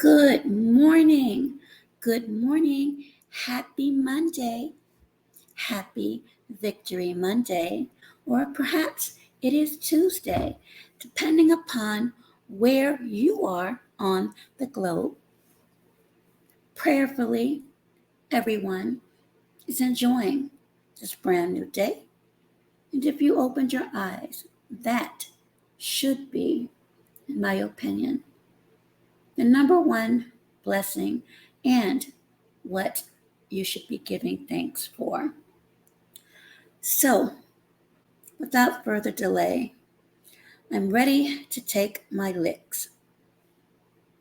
Good morning. Good morning. Happy Monday. Happy Victory Monday. Or perhaps it is Tuesday, depending upon where you are on the globe. Prayerfully, everyone is enjoying this brand new day. And if you opened your eyes, that should be, in my opinion, the number one blessing and what you should be giving thanks for. So, without further delay, I'm ready to take my licks.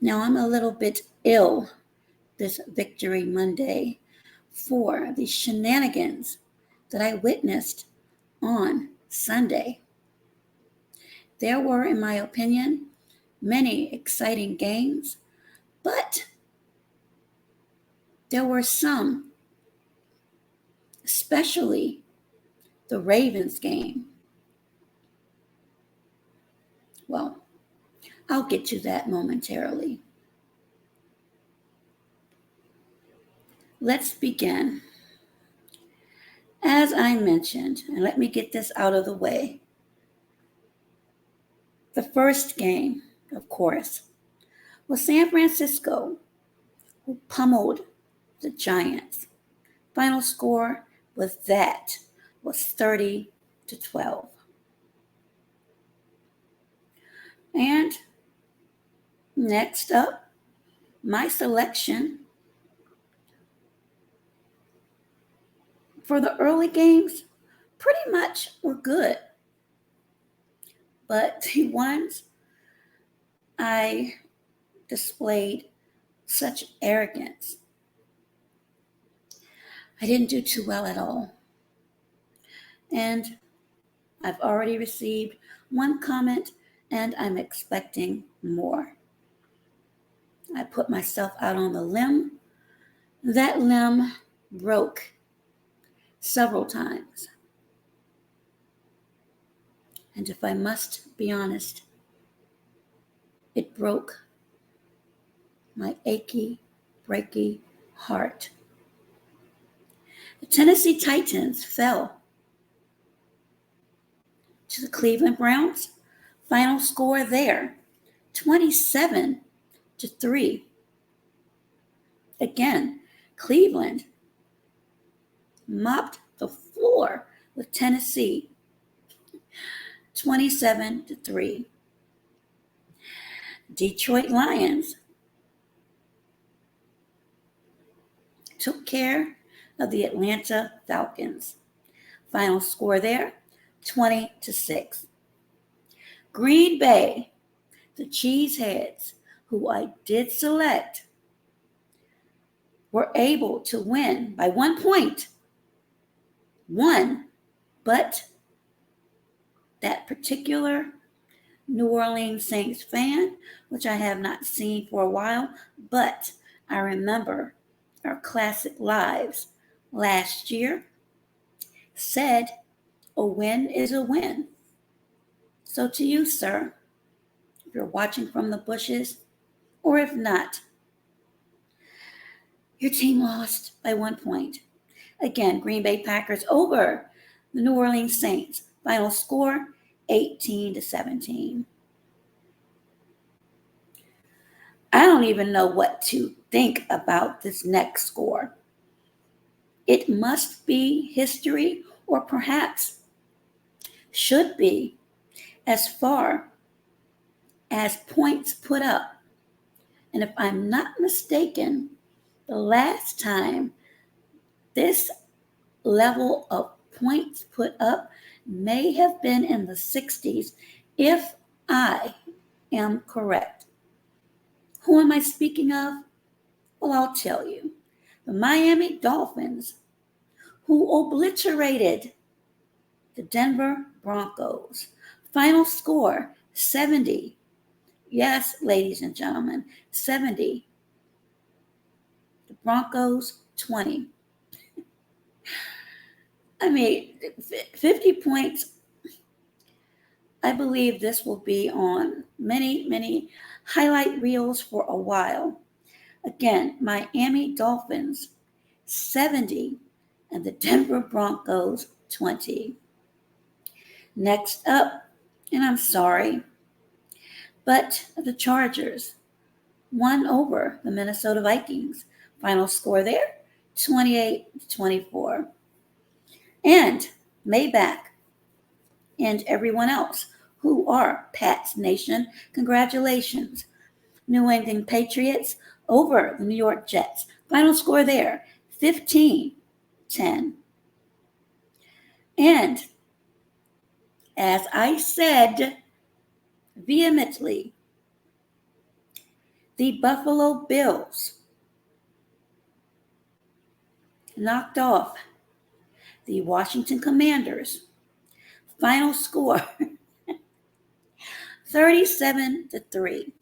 Now, I'm a little bit ill this Victory Monday for the shenanigans that I witnessed on Sunday. There were, in my opinion, many exciting games, but there were some, especially the Ravens game. Well, I'll get to that momentarily. Let's begin. As I mentioned, and let me get this out of the way, the first game, of course, was San Francisco, who pummeled the Giants. Final score was 30-12. And next up, my selection for the early games pretty much were good. But the ones I displayed such arrogance, I didn't do too well at all. And I've already received one comment and I'm expecting more. I put myself out on the limb. That limb broke several times. And if I must be honest, it broke my achy, breaky heart. The Tennessee Titans fell to the Cleveland Browns. Final score there, 27-3. Again, Cleveland mopped the floor with Tennessee, 27-3. Detroit Lions took care of the Atlanta Falcons. Final score there, 20-6. Green Bay, the Cheeseheads, who I did select, were able to win by 1 point. But that particular New Orleans Saints fan, which I have not seen for a while, but I remember our classic lives last year, said a win is a win. So to you, sir, if you're watching from the bushes, or if not, your team lost by 1 point. Again, Green Bay Packers over the New Orleans Saints. Final score, 18-17. I don't even know what to think about this next score. It must be history, or perhaps should be, as far as points put up. And if I'm not mistaken, the last time this level of points put up may have been in the 60s, if I am correct. Who am I speaking of? Well, I'll tell you. The Miami Dolphins, who obliterated the Denver Broncos. Final score, 70. Yes, ladies and gentlemen, 70. The Broncos, 20. I mean, 50 points. I believe this will be on many, many highlight reels for a while. Again, Miami Dolphins 70 and the Denver Broncos 20. Next up, and I'm sorry, but the Chargers won over the Minnesota Vikings. Final score there, 28-24. And Maybach and everyone else who are Pats Nation, congratulations. New England Patriots over the New York Jets. Final score there, 15-10. And as I said vehemently, the Buffalo Bills knocked off the Washington Commanders. Final score 37-3.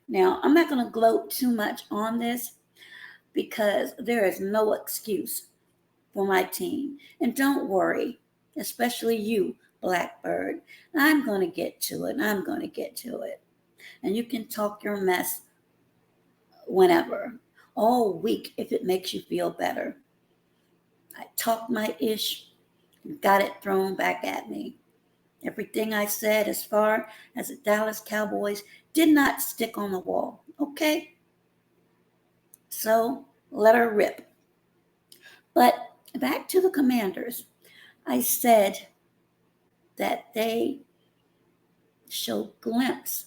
Now, I'm not going to gloat too much on this because there is no excuse for my team. And don't worry, especially you, Blackbird. I'm going to get to it. I'm going to get to it. And you can talk your mess whenever, all week, if it makes you feel better. I talked my ish and got it thrown back at me. Everything I said as far as the Dallas Cowboys did not stick on the wall, okay? So let her rip. But back to the Commanders. I said that they showed glimpse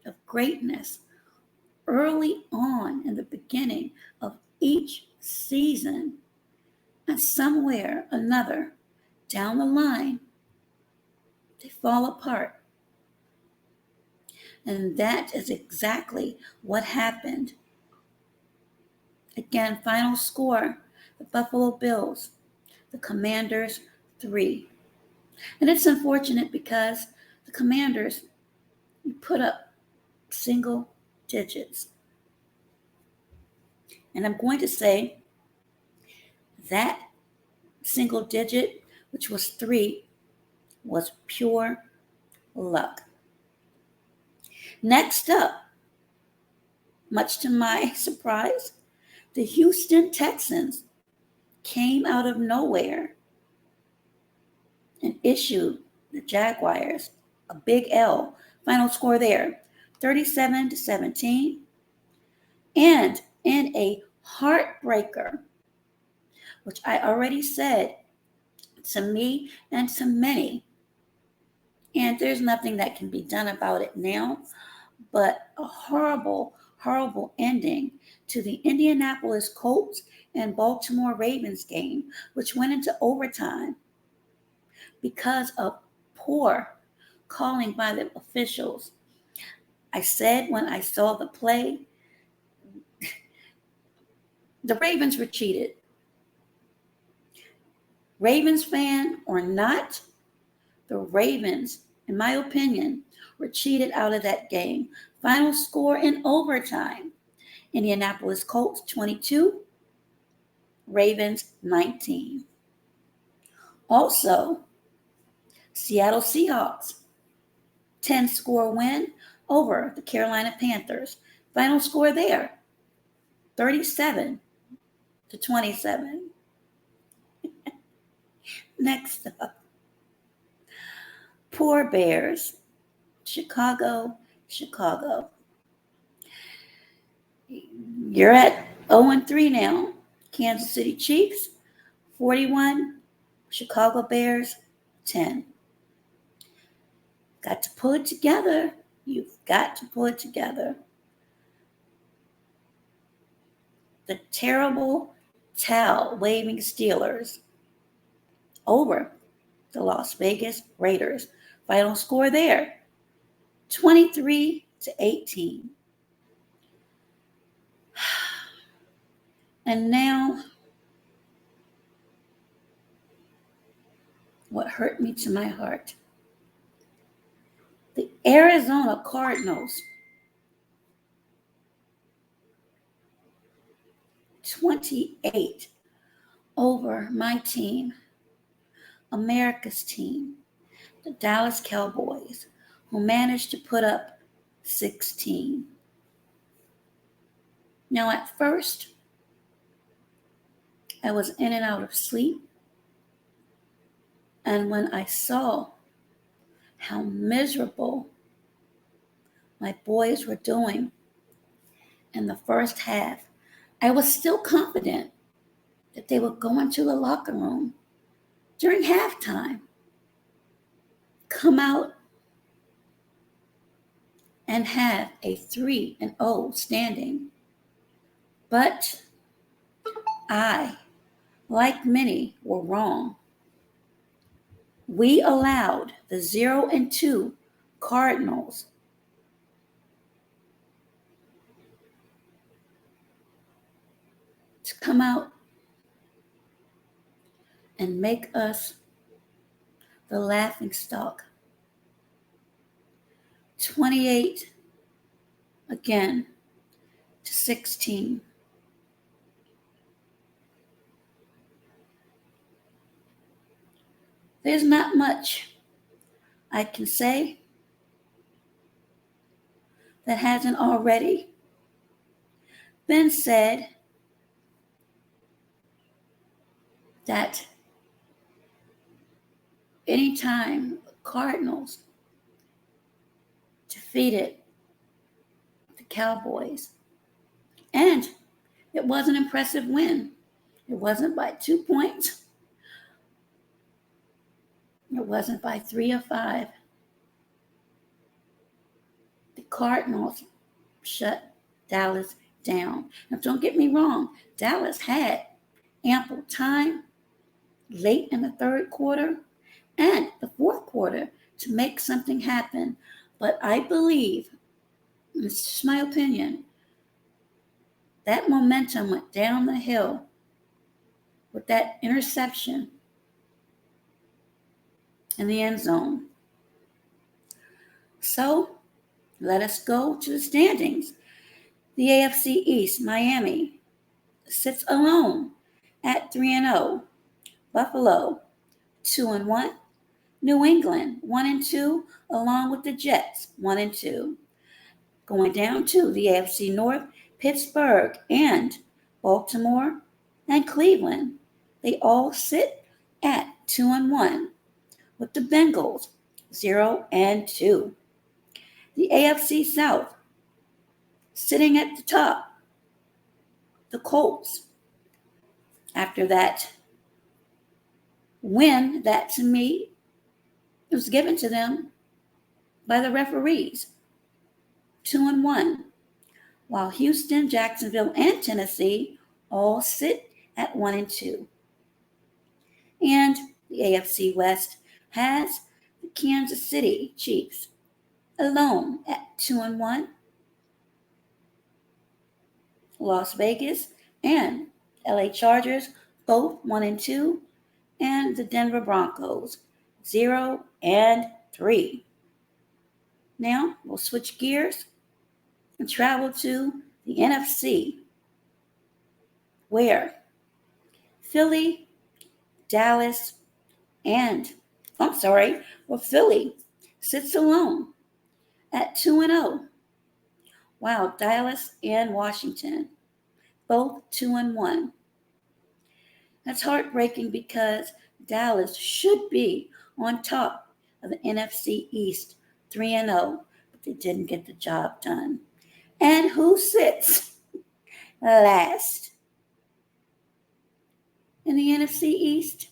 of greatness early on in the beginning of each season. And somewhere or another down the line, they fall apart. And that is exactly what happened. Again, final score, the Buffalo Bills, the Commanders 3. And it's unfortunate because the Commanders put up single digits. And I'm going to say that single digit, which was 3, was pure luck. Next up, much to my surprise, the Houston Texans came out of nowhere and issued the Jaguars a big L. Final score there, 37-17. And in a heartbreaker, which I already said to me and to many, and there's nothing that can be done about it now, but a horrible, horrible ending to the Indianapolis Colts and Baltimore Ravens game, which went into overtime because of poor calling by the officials. I said when I saw the play, the Ravens were cheated. Ravens fan or not, the Ravens, in my opinion, were cheated out of that game. Final score in overtime, Indianapolis Colts 22, Ravens 19. Also, Seattle Seahawks 10-score win over the Carolina Panthers. Final score there, 37-27. Next up, poor Bears, Chicago. You're at 0-3 now. Kansas City Chiefs 41, Chicago Bears 10. Got to pull it together. You've got to pull it together. The terrible towel waving Steelers over the Las Vegas Raiders. Final score there, 23-18. And now, what hurt me to my heart. The Arizona Cardinals 28 over my team, America's team, the Dallas Cowboys, who managed to put up 16. Now, at first, I was in and out of sleep. And when I saw how miserable my boys were doing in the first half, I was still confident that they would go into the locker room during halftime, come out and have a 3-0 standing. But I, like many, were wrong. We allowed the 0-2 Cardinals to come out and make us the laughing stock. 28 again to 16. There's not much I can say that hasn't already been said, that anytime the Cardinals defeated the Cowboys, and it was an impressive win. It wasn't by 2 points. It wasn't by 3 or 5. The Cardinals shut Dallas down. Now, don't get me wrong. Dallas had ample time late in the third quarter and the fourth quarter to make something happen. But I believe, this is just my opinion, that momentum went down the hill with that interception in the end zone. So let us go to the standings. The AFC East, Miami sits alone at 3-0. Buffalo 2-1. New England 1-2, along with the Jets 1-2. Going down to the AFC North, Pittsburgh and Baltimore and Cleveland, they all sit at 2-1, with the Bengals 0-2. The AFC South sitting at the top, the Colts, after that win that to me was given to them by the referees, 2-1, while Houston, Jacksonville, and Tennessee all sit at 1-2. And the AFC West has the Kansas City Chiefs alone at 2-1. Las Vegas and LA Chargers both 1-2, and the Denver Broncos 0-3. Now we'll switch gears and travel to the NFC, where Philly, Dallas, Philly sits alone at 2-0, while Dallas and Washington both 2-1. That's heartbreaking because Dallas should be on top of the NFC East 3-0, but they didn't get the job done. And who sits last in the NFC East?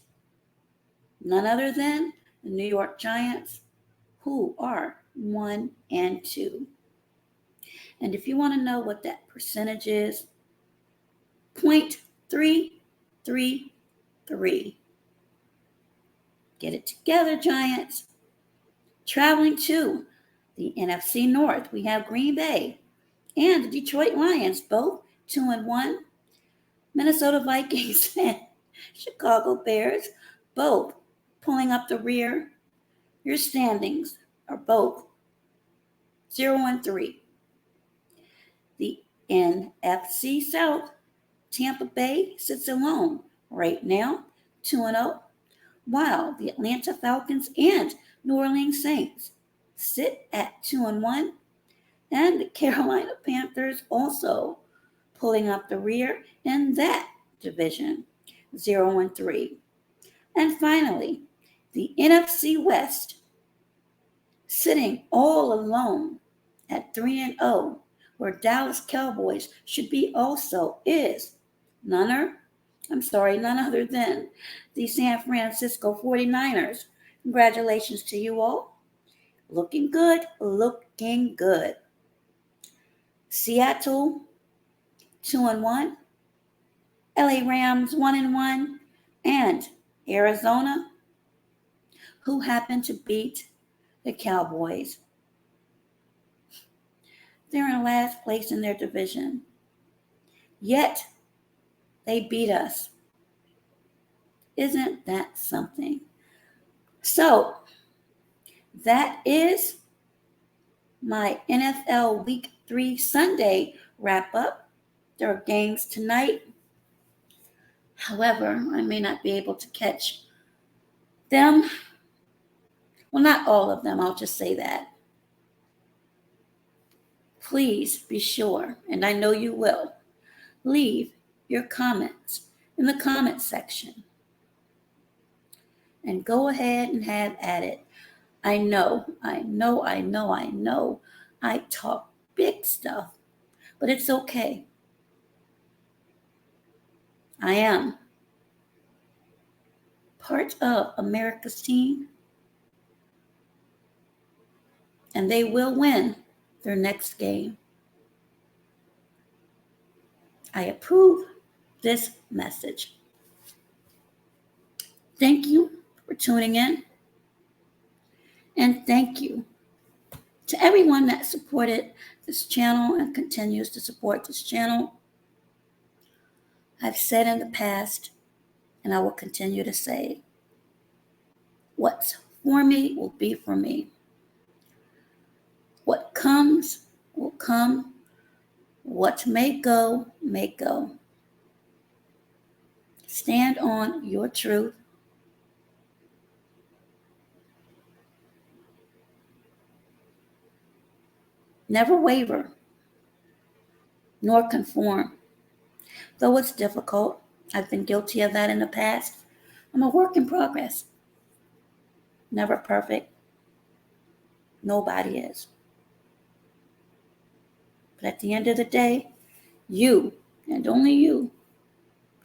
None other than the New York Giants, who are 1-2. And if you want to know what that percentage is, 0.333. Get it together, Giants. Traveling to the NFC North, we have Green Bay and the Detroit Lions, both 2-1. Minnesota Vikings and Chicago Bears, both pulling up the rear. Your standings are both 0-3. The NFC South, Tampa Bay sits alone right now, 2-0, while the Atlanta Falcons and New Orleans Saints sit at 2-1, and the Carolina Panthers also pulling up the rear in that division, 0-3. And finally, the NFC West, sitting all alone at 3-0, where Dallas Cowboys should be also, is none other than the San Francisco 49ers. Congratulations to you all. Looking good, looking good. Seattle 2-1, LA Rams 1-1, and Arizona, who happened to beat the Cowboys. They're in last place in their division. Yet, they beat us. Isn't that something? So, that is my NFL Week 3 Sunday wrap up. There are games tonight. However, I may not be able to catch them. Well, not all of them, I'll just say that. Please be sure, and I know you will, leave your comments in the comment section. And go ahead and have at it. I know, I talk big stuff, but it's okay. I am part of America's team, and they will win their next game. I approve this message. Thank you for tuning in, and thank you to everyone that supported this channel and continues to support this channel. I've said in the past, and I will continue to say, what's for me will be for me. What comes will come. What may go, may go. Stand on your truth. Never waver, nor conform. Though it's difficult, I've been guilty of that in the past. I'm a work in progress. Never perfect. Nobody is. But at the end of the day, you, and only you,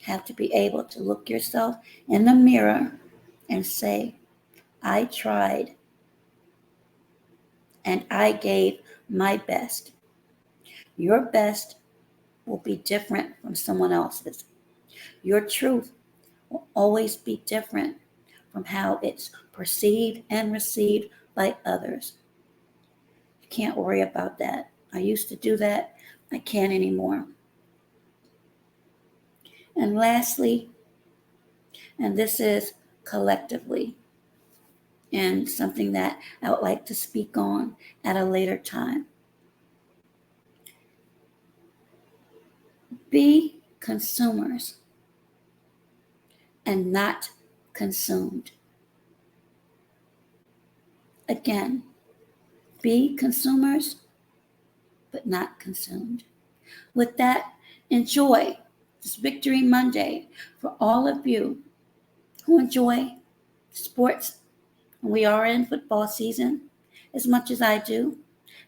have to be able to look yourself in the mirror and say, I tried, and I gave my best. Your best will be different from someone else's. Your truth will always be different from how it's perceived and received by others. You can't worry about that. I used to do that. I can't anymore. And lastly, and this is collectively, and something that I would like to speak on at a later time. Be consumers and not consumed. Again, be consumers but not consumed. With that, enjoy this Victory Monday for all of you who enjoy sports. We are in football season as much as I do.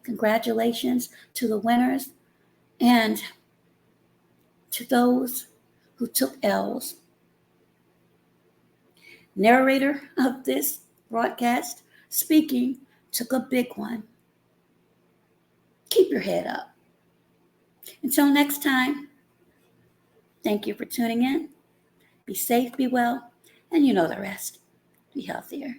Congratulations to the winners and to those who took L's. Narrator of this broadcast speaking took a big one. Keep your head up. Until next time, thank you for tuning in. Be safe, be well, and you know the rest. Be healthier.